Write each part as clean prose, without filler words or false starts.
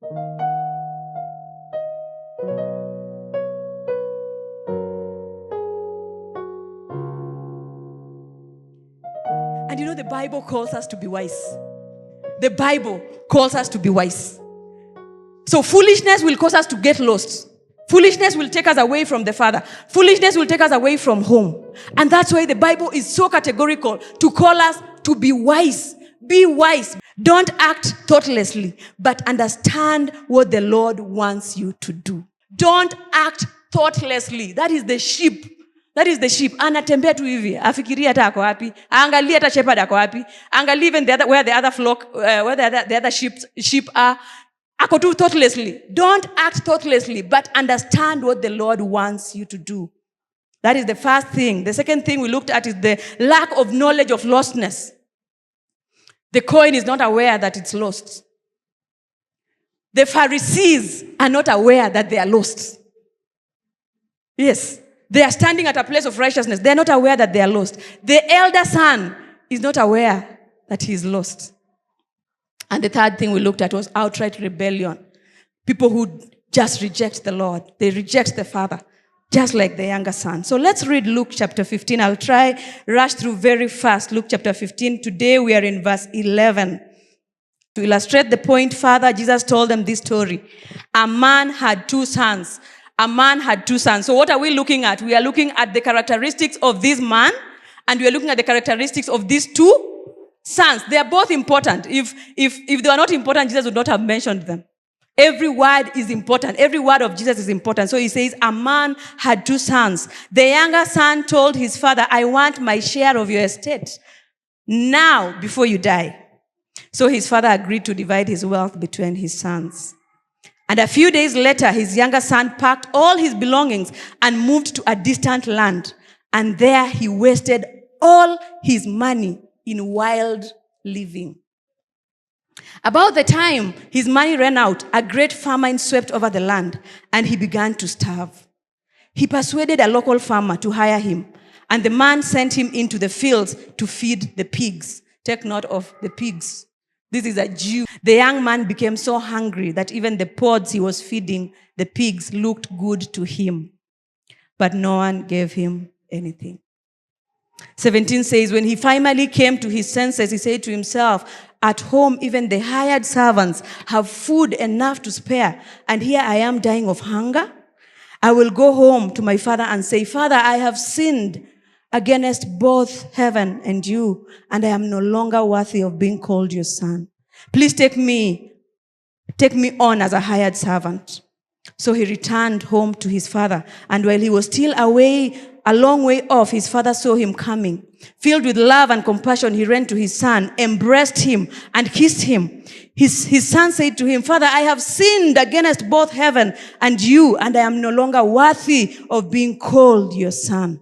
And you know, the Bible calls us to be wise. The Bible calls us to be wise. So foolishness will cause us to get lost. Foolishness will take us away from the Father. Foolishness will take us away from home. And that's why the Bible is so categorical to call us to be wise. Be wise. Don't act thoughtlessly, but understand what the Lord wants you to do. Don't act thoughtlessly. That is the sheep. That is the sheep. Anatembea tu hivi, afikiria hata ako wapi, angalia hata shepherd ako wapi, angalia even where the other flock, where the other sheep are. Ako tu thoughtlessly. Don't act thoughtlessly, but understand what the Lord wants you to do. That is the first thing. The second thing we looked at is the lack of knowledge of lostness. The coin is not aware that it's lost. The Pharisees are not aware that they are lost. Yes. They are standing at a place of righteousness. They are not aware that they are lost. The elder son is not aware that he is lost. And the third thing we looked at was outright rebellion. People who just reject the Lord. They reject the Father, just like the younger son. So let's read Luke chapter 15. I'll try rush through very fast. Luke chapter 15. Today we are in verse 11. To illustrate the point further, Jesus told them this story. A man had two sons. A man had two sons. So what are we looking at? We are looking at the characteristics of this man, and we are looking at the characteristics of these two sons. They are both important. If they were not important, Jesus would not have mentioned them. Every word is important. Every word of Jesus is important. So he says, a man had two sons. The younger son told his father, I want my share of your estate now before you die. So his father agreed to divide his wealth between his sons. And a few days later, his younger son packed all his belongings and moved to a distant land. And there he wasted all his money in wild living. About the time his money ran out, a great famine swept over the land, and he began to starve. He persuaded a local farmer to hire him, and the man sent him into the fields to feed the pigs. Take note of the pigs. This is a Jew. The young man became so hungry that even the pods he was feeding the pigs looked good to him. But no one gave him anything. 17 says, when he finally came to his senses, he said to himself, at home even the hired servants have food enough to spare, and here I am dying of hunger. I will go home to my father and say, Father, I have sinned against both heaven and you, and I am no longer worthy of being called your son. Please take me on as a hired servant. So he returned home to his father, and while he was still away, a long way off, his father saw him coming. Filled with love and compassion, he ran to his son, embraced him, and kissed him. His son said to him, Father, I have sinned against both heaven and you, and I am no longer worthy of being called your son.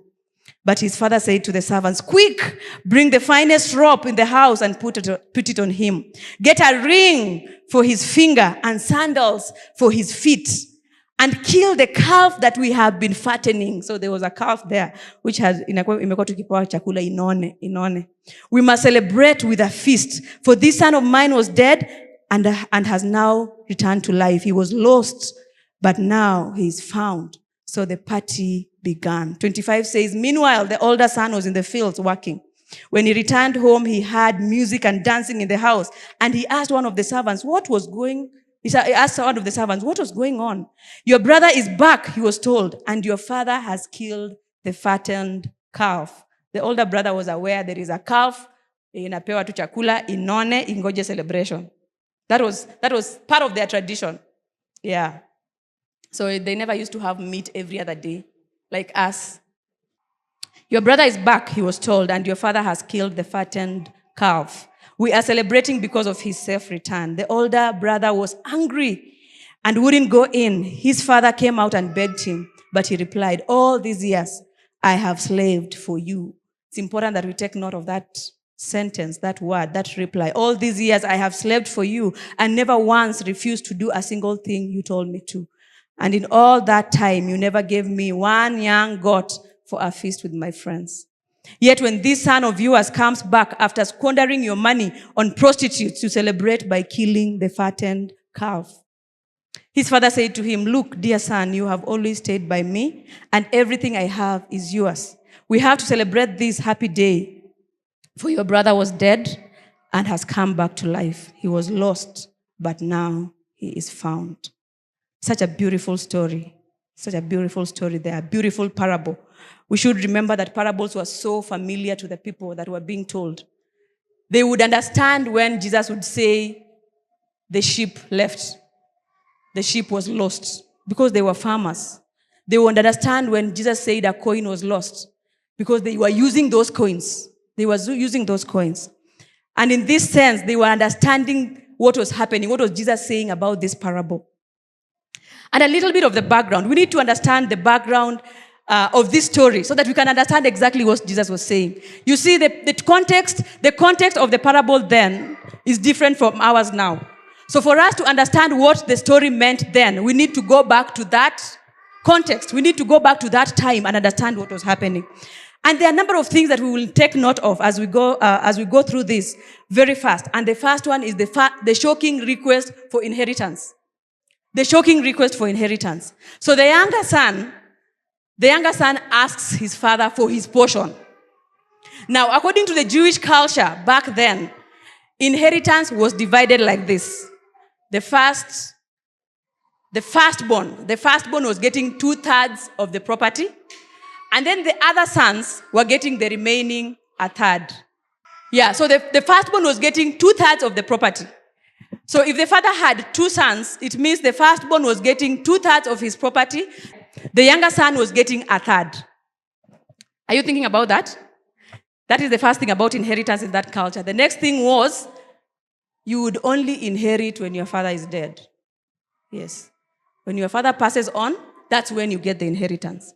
But his father said to the servants, quick, bring the finest robe in the house and put it on him. Get a ring for his finger and sandals for his feet. And kill the calf that we have been fattening. So there was a calf there, which has, imekuwa tukipewa chakula inone. We must celebrate with a feast. For this son of mine was dead and has now returned to life. He was lost, but now he is found. So the party began. 25 says, meanwhile, the older son was in the fields working. When he returned home, he heard music and dancing in the house. And he asked one of the servants, He asked one of the servants, what was going on? Your brother is back, he was told, and your father has killed the fattened calf. The older brother was aware there is a calf, inapewa tu chakula, inone, ingoje celebration. That was part of their tradition. Yeah. So they never used to have meat every other day, like us. Your brother is back, he was told, and your father has killed the fattened calf. We are celebrating because of his safe return. The older brother was angry and wouldn't go in. His father came out and begged him, but he replied, all these years I have slaved for you. It's important that we take note of that sentence, that word, that reply. All these years I have slaved for you and never once refused to do a single thing you told me to. And in all that time, you never gave me one young goat for a feast with my friends. Yet when this son of yours comes back after squandering your money on prostitutes, you celebrate by killing the fattened calf. His father said to him, "Look, dear son, you have always stayed by me, and everything I have is yours. We have to celebrate this happy day, for your brother was dead and has come back to life. He was lost, but now he is found." Such a beautiful story. Such a beautiful story there, a beautiful parable. We should remember that parables were so familiar to the people that were being told. They would understand when Jesus would say, the sheep left. The sheep was lost because they were farmers. They would understand when Jesus said a coin was lost because they were using those coins. They were using those coins. And in this sense, they were understanding what was happening, what was Jesus saying about this parable. And a little bit of the background. We need to understand the background of this story so that we can understand exactly what Jesus was saying. You see, the context of the parable then is different from ours now. So for us to understand what the story meant then, we need to go back to that context. We need to go back to that time and understand what was happening. And there are a number of things that we will take note of as we go through this very fast. And the first one is the shocking request for inheritance. The shocking request for inheritance. So the younger son asks his father for his portion. Now, according to the Jewish culture back then, inheritance was divided like this. The firstborn was getting 2/3 of the property, and then the other sons were getting the remaining 1/3. Yeah, so the firstborn was getting 2/3 of the property. So if the father had 2 sons, it means the firstborn was getting 2/3 of his property. The younger son was getting 1/3. Are you thinking about that? That is the first thing about inheritance in that culture. The next thing was, you would only inherit when your father is dead. Yes. When your father passes on, that's when you get the inheritance.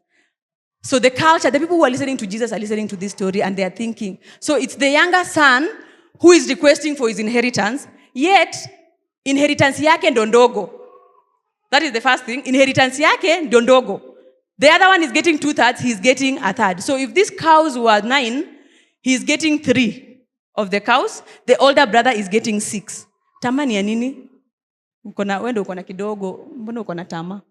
So the culture, the people who are listening to Jesus are listening to this story and they are thinking, so it's the younger son who is requesting for his inheritance, yet inheritance yake ndondogo. That is the first thing. Inheritance yake ndondogo. The other one is getting 2/3, he's getting 1/3. So if these cows were 9, he's getting 3 of the cows. The older brother is getting 6. Tamani ya nini? Wendo ukona kidogo, mbona ukona tama?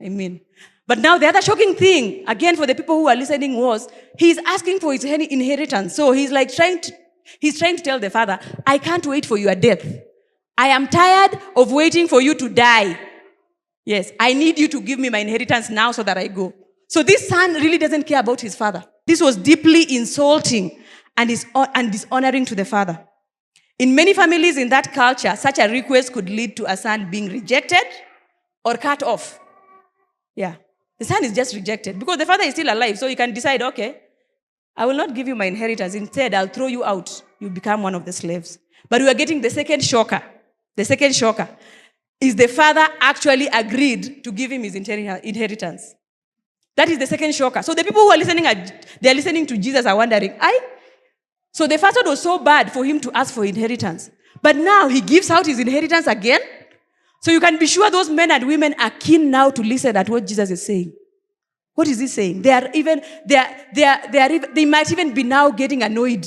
I mean. But now the other shocking thing, again for the people who are listening, was he's asking for his inheritance. So he's like trying to tell the father, I can't wait for your death. I am tired of waiting for you to die. Yes, I need you to give me my inheritance now so that I go. So this son really doesn't care about his father. This was deeply insulting and dishonoring to the father. In many families in that culture, such a request could lead to a son being rejected or cut off. Yeah, the son is just rejected because the father is still alive, so he can decide, okay, I will not give you my inheritance. Instead, I'll throw you out. You become one of the slaves. But we are getting the second shocker. The second shocker is the father actually agreed to give him his inheritance. That is the second shocker. So the people who are listening, they are listening to Jesus are wondering, so the first one was so bad for him to ask for inheritance. But now he gives out his inheritance again. So you can be sure those men and women are keen now to listen at what Jesus is saying. What is he saying? They might even be now getting annoyed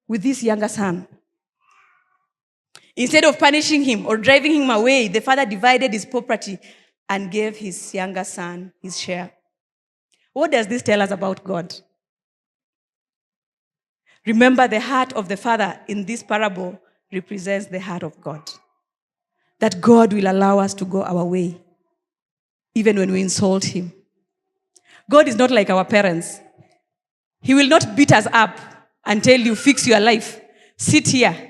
with this younger son. Instead of punishing him or driving him away, the father divided his property and gave his younger son his share. What does this tell us about God? Remember, the heart of the father in this parable represents the heart of God. That God will allow us to go our way, even when we insult him. God is not like our parents. He will not beat us up and tell you, fix your life. Sit here.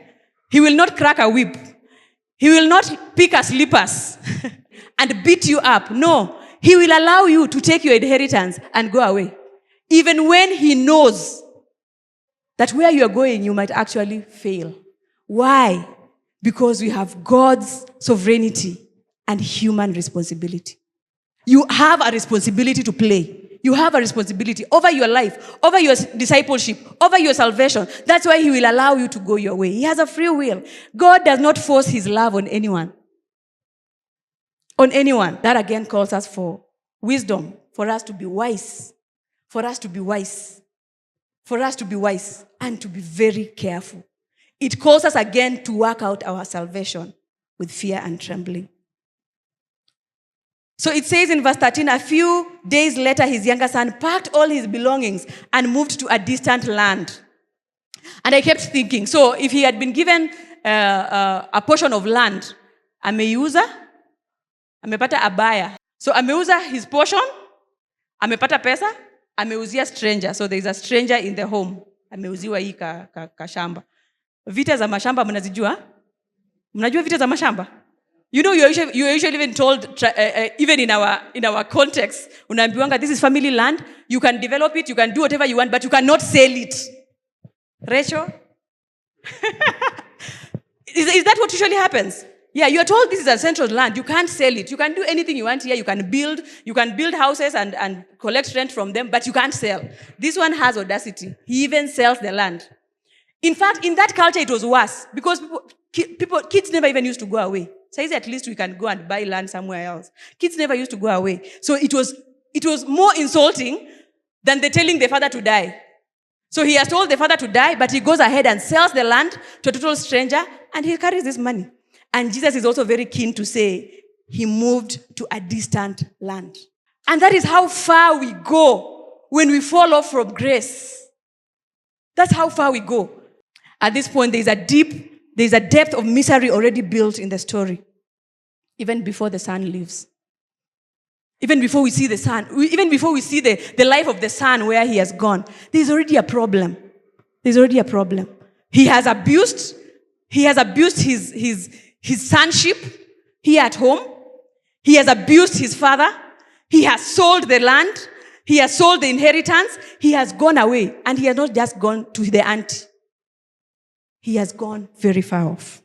He will not crack a whip. He will not pick a slippers and beat you up. No, he will allow you to take your inheritance and go away. Even when he knows that where you are going, you might actually fail. Why? Because we have God's sovereignty and human responsibility. You have a responsibility to play. You have a responsibility over your life, over your discipleship, over your salvation. That's why he will allow you to go your way. He has a free will. God does not force his love on anyone. On anyone. That again calls us for wisdom, for us to be wise. For us to be wise. For us to be wise and to be very careful. It calls us again to work out our salvation with fear and trembling. So it says in verse 13, a few days later, his younger son packed all his belongings and moved to a distant land. And I kept thinking, so if he had been given a portion of land, ameuza, amepata abaya. So ameuza his portion, amepata pesa, ameuzia stranger. So there is a stranger in the home. Ameuziwa hii kashamba. Vita za mashamba mnazijua? Mnajua vita za mashamba? You know, you're usually even told, even in our context, unaambiwanga, this is family land, you can develop it, you can do whatever you want, but you cannot sell it. Rachel? Is that what usually happens? Yeah, you're told this is a central land, you can't sell it. You can do anything you want here, you can build houses and collect rent from them, but you can't sell. This one has audacity. He even sells the land. In fact, in that culture, it was worse, because kids never even used to go away. Says at least we can go and buy land somewhere else. Kids never used to go away. So it was more insulting than the telling the father to die. So he has told the father to die, but he goes ahead and sells the land to a total stranger, and he carries this money. And Jesus is also very keen to say he moved to a distant land. And that is how far we go when we fall off from grace. That's how far we go. At this point, there's a depth of misery already built in the story. Even before the son leaves. Even before we see the son, even before we see the life of the son where he has gone, there's already a problem. There's already a problem. He has abused his sonship here at home. He has abused his father. He has sold the land. He has sold the inheritance. He has gone away. And he has not just gone to the auntie. He has gone very far off.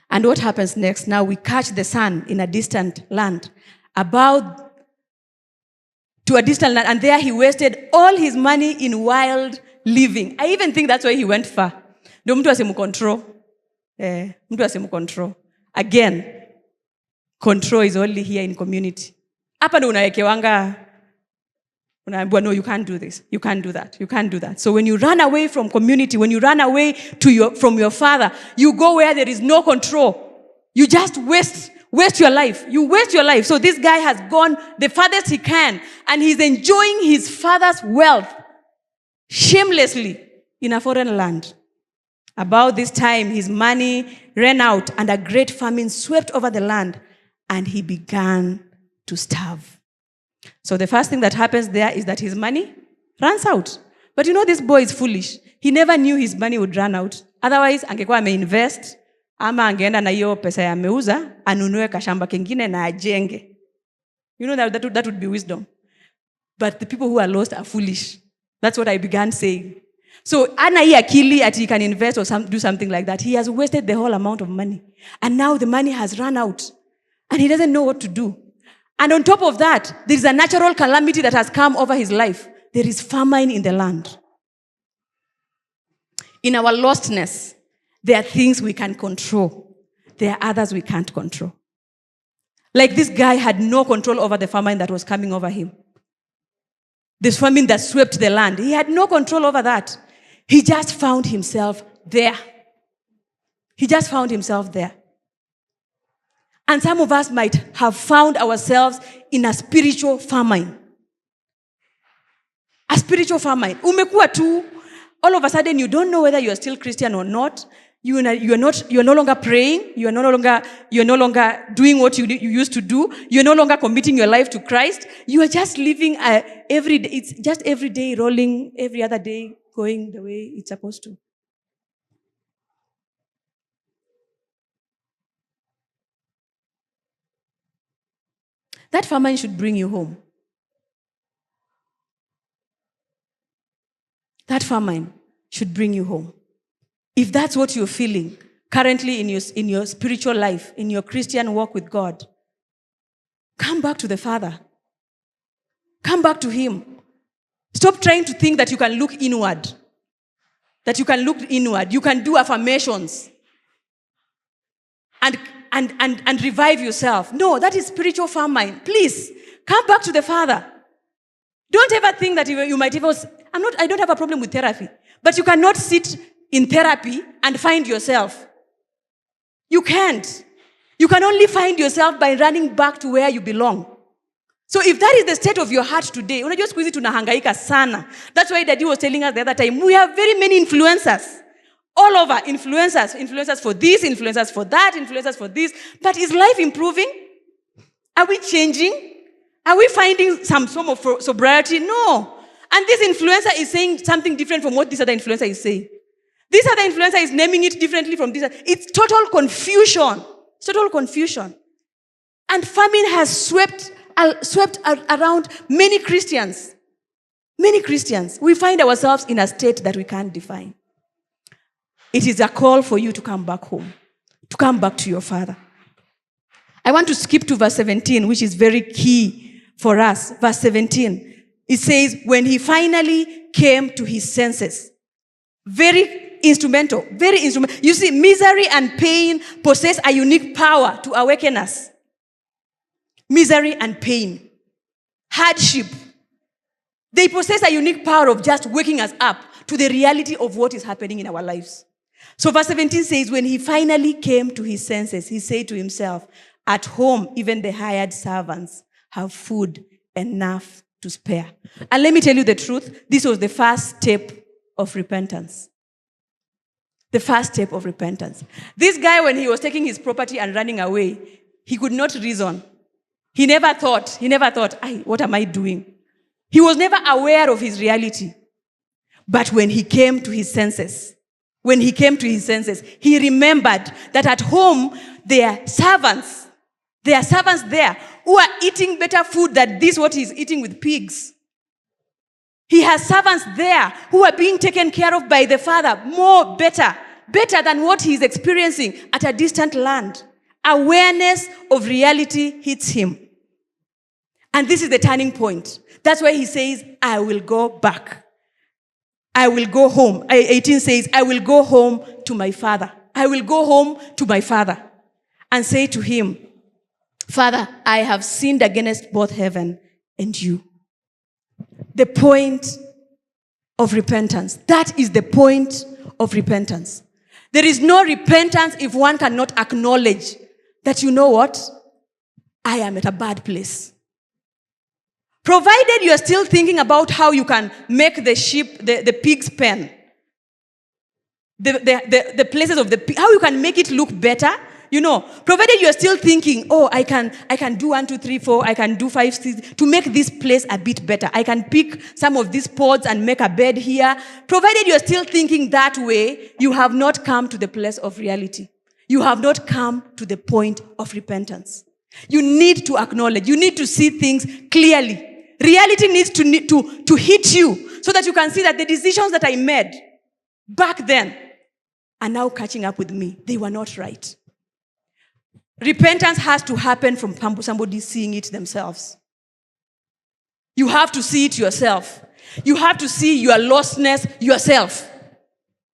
And what happens next? Now we catch the son in a distant land. To a distant land. And there he wasted all his money in wild living. I even think that's why he went far. No, mtu asimukontrol. Mtu asimukontrol. Again, control is only here in community. Hapa ndo unawekewanga. No, you can't do this. You can't do that. You can't do that. So when you run away from community, when you run away from your father, you go where there is no control. You just waste your life. You waste your life. So this guy has gone the farthest he can, and he's enjoying his father's wealth shamelessly in a foreign land. About this time, his money ran out, and a great famine swept over the land, and he began to starve. So the first thing that happens there is that his money runs out. But you know, this boy is foolish. He never knew his money would run out. Otherwise, angekuwa ameinvest, ama angeenda na hiyo pesa ya ameuza, anunue kashamba kengine na ajenge. You know, that would be wisdom. But the people who are lost are foolish. That's what I began saying. So, ana hii akili ati he can invest or do something like that. He has wasted the whole amount of money. And now the money has run out. And he doesn't know what to do. And on top of that, there is a natural calamity that has come over his life. There is famine in the land. In our lostness, there are things we can control. There are others we can't control. Like this guy had no control over the famine that was coming over him. This famine that swept the land. He had no control over that. He just found himself there. He just found himself there. And some of us might have found ourselves in a spiritual famine. A spiritual famine. Umekuwa tu, all of a sudden you don't know whether you are still Christian or not. You are no longer praying. You are no longer doing what you used to do. You are no longer committing your life to Christ. You are just living every day. It's just every day rolling, every other day going the way it's supposed to. That famine should bring you home. That famine should bring you home. If that's what you're feeling currently in your spiritual life, in your Christian walk with God, come back to the Father. Come back to Him. Stop trying to think that you can look inward. That you can look inward. You can do affirmations. And revive yourself. No, that is spiritual famine. Please, come back to the Father. Don't ever think that you might even... I don't have a problem with therapy. But you cannot sit in therapy and find yourself. You can't. You can only find yourself by running back to where you belong. So if that is the state of your heart today, unajua siku hizi tunahangaika sana. That's why Daddy was telling us the other time, we have very many influencers. All over, influencers for this, influencers for that, influencers for this. But is life improving? Are we changing? Are we finding some form of sobriety? No. And this influencer is saying something different from what this other influencer is saying. This other influencer is naming it differently from this. It's total confusion. It's total confusion. And famine has swept around many Christians. Many Christians. We find ourselves in a state that we can't define. It is a call for you to come back home, to come back to your Father. I want to skip to verse 17, which is very key for us. Verse 17. It says, when he finally came to his senses. Very instrumental, very instrumental. You see, misery and pain possess a unique power to awaken us. Misery and pain, hardship, they possess a unique power of just waking us up to the reality of what is happening in our lives. So verse 17 says, when he finally came to his senses, he said to himself, at home, even the hired servants have food enough to spare. And let me tell you the truth, this was the first step of repentance. The first step of repentance. This guy, when he was taking his property and running away, he could not reason. He never thought, what am I doing? He was never aware of his reality. But when he came to his senses, he remembered that at home, there are servants there who are eating better food than this, what he's eating with pigs. He has servants there who are being taken care of by the Father, better than what he's experiencing at a distant land. Awareness of reality hits him. And this is the turning point. That's why he says, I will go back. I will go home. 18 says, I will go home to my Father. I will go home to my Father and say to him, Father, I have sinned against both heaven and you. The point of repentance. That is the point of repentance. There is no repentance if one cannot acknowledge that, you know what? I am at a bad place. Provided you are still thinking about how you can make the pig's pen, the places of the pig, how you can make it look better, provided you are still thinking, I can do 1, 2, 3, 4, I can do 5, 6, to make this place a bit better. I can pick some of these pods and make a bed here. Provided you are still thinking that way, you have not come to the place of reality. You have not come to the point of repentance. You need to acknowledge, you need to see things clearly. Reality needs to hit you so that you can see that the decisions that I made back then are now catching up with me. They were not right. Repentance has to happen from somebody seeing it themselves. You have to see it yourself. You have to see your lostness yourself.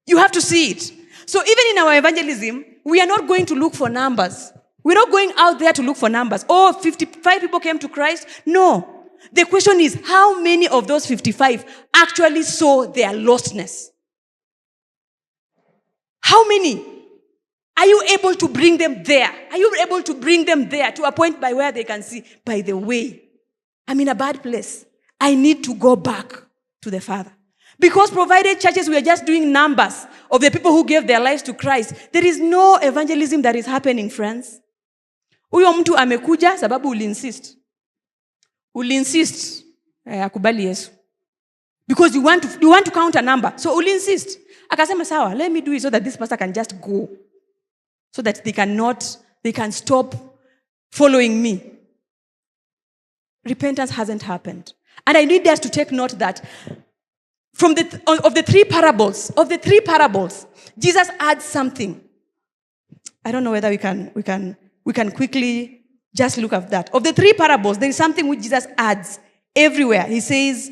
You have to see it. So even in our evangelism, we are not going to look for numbers. We're not going out there to look for numbers. 55 people came to Christ. No. The question is, how many of those 55 actually saw their lostness? How many? Are you able to bring them there? Are you able to bring them there to a point by where they can see, by the way, I'm in a bad place. I need to go back to the Father. Because provided churches, we are just doing numbers of the people who gave their lives to Christ, there is no evangelism that is happening, friends. Huyo mtu amekuja sababu uliinsist. Akubali Yesu. Because you want to count a number. So uliinsist. Akasema sawa, let me do it so that this pastor can just go. So that they can stop following me. Repentance hasn't happened. And I need us to take note that of the three parables, Jesus adds something. I don't know whether we can quickly just look at that. Of the three parables, there is something which Jesus adds everywhere. He says,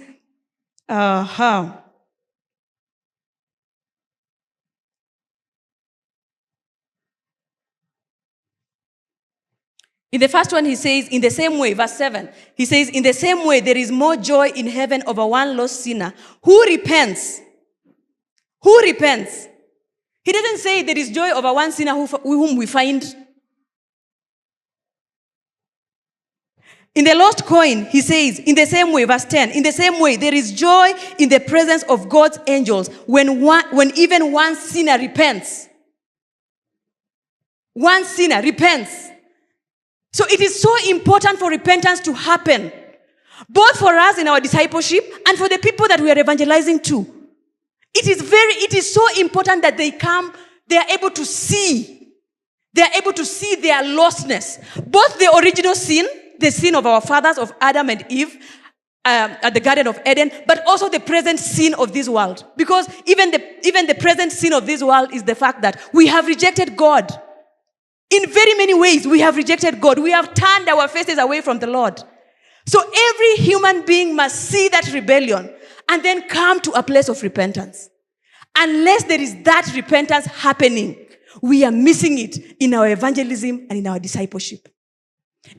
in the first one, he says, in the same way, verse 7, he says, in the same way, there is more joy in heaven over one lost sinner who repents. Who repents? He doesn't say there is joy over one sinner whom we find In the lost coin, he says, in the same way, verse 10, in the same way, there is joy in the presence of God's angels when even one sinner repents. One sinner repents. So it is so important for repentance to happen, both for us in our discipleship and for the people that we are evangelizing to. It is so important that they are able to see. They are able to see their lostness. Both the original sin, the sin of our fathers, of Adam and Eve, at the Garden of Eden, but also the present sin of this world. Because even the present sin of this world is the fact that we have rejected God. In very many ways, we have rejected God. We have turned our faces away from the Lord. So every human being must see that rebellion and then come to a place of repentance. Unless there is that repentance happening, we are missing it in our evangelism and in our discipleship.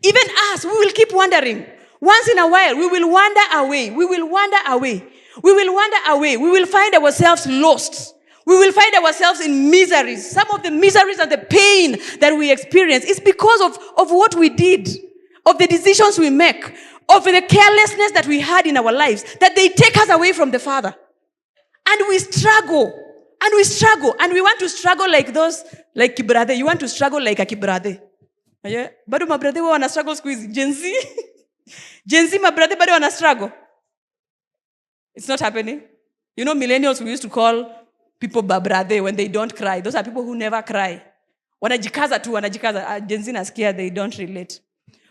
Even us, we will keep wandering. Once in a while, we will wander away. We will wander away. We will wander away. We will find ourselves lost. We will find ourselves in miseries. Some of the miseries and the pain that we experience is because of what we did, of the decisions we make, of the carelessness that we had in our lives, that they take us away from the Father. And we struggle. And we struggle. And we want to struggle like those, like 𝐒𝐞𝐫𝐢𝐞𝐬. You want to struggle like a 𝐒𝐭𝐫𝐚𝐬. Yeah? Bado mabrother wana struggle squeeze. Gen Z. Gen Z mabrother bado wana struggle. It's not happening. You know, millennials, we used to call people babrade when they don't cry. Those are people who never cry. Wanajikaza tu, wanajikaza. Gen Z nasikia, they don't relate.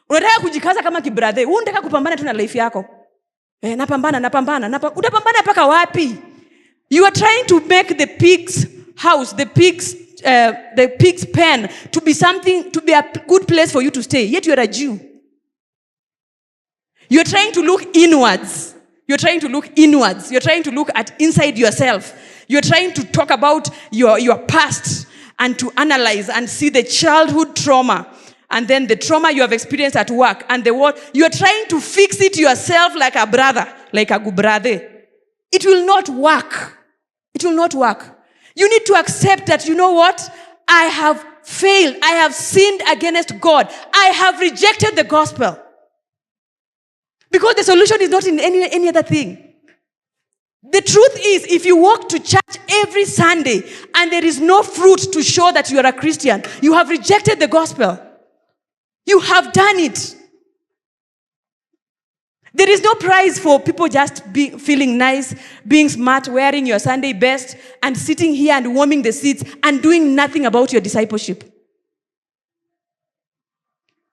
Unataka kujikaza kama 𝐒𝐭𝐫𝐚𝐬. Unataka kupambana tu na life yako. Napambana. Utapambana paka wapi? You are trying to make the pig's house, the pig's pen, to be a good place for you to stay. Yet you are a Jew. You are trying to look inwards. You're trying to look inwards. You're trying to look at inside yourself. You're trying to talk about your past and to analyze and see the childhood trauma and then the trauma you have experienced at work and the what. You're trying to fix it yourself like a brother, like a 𝐒𝐵𝐺𝐴. It will not work. It will not work. You need to accept that, you know what? I have failed. I have sinned against God. I have rejected the gospel. Because the solution is not in any other thing. The truth is, if you walk to church every Sunday and there is no fruit to show that you are a Christian, you have rejected the gospel. You have done it. There is no prize for people just feeling nice, being smart, wearing your Sunday best, and sitting here and warming the seats and doing nothing about your discipleship.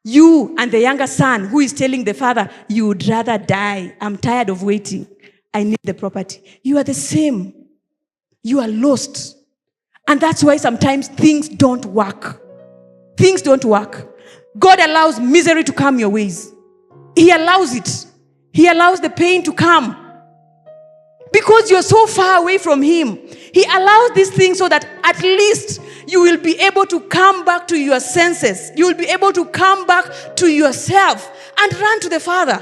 You and the younger son who is telling the father, you would rather die. I'm tired of waiting. I need the property. You are the same. You are lost. And that's why sometimes things don't work. Things don't work. God allows misery to come your ways. He allows it. He allows the pain to come. Because you're so far away from Him. He allows these things so that at least you will be able to come back to your senses. You will be able to come back to yourself and run to the Father.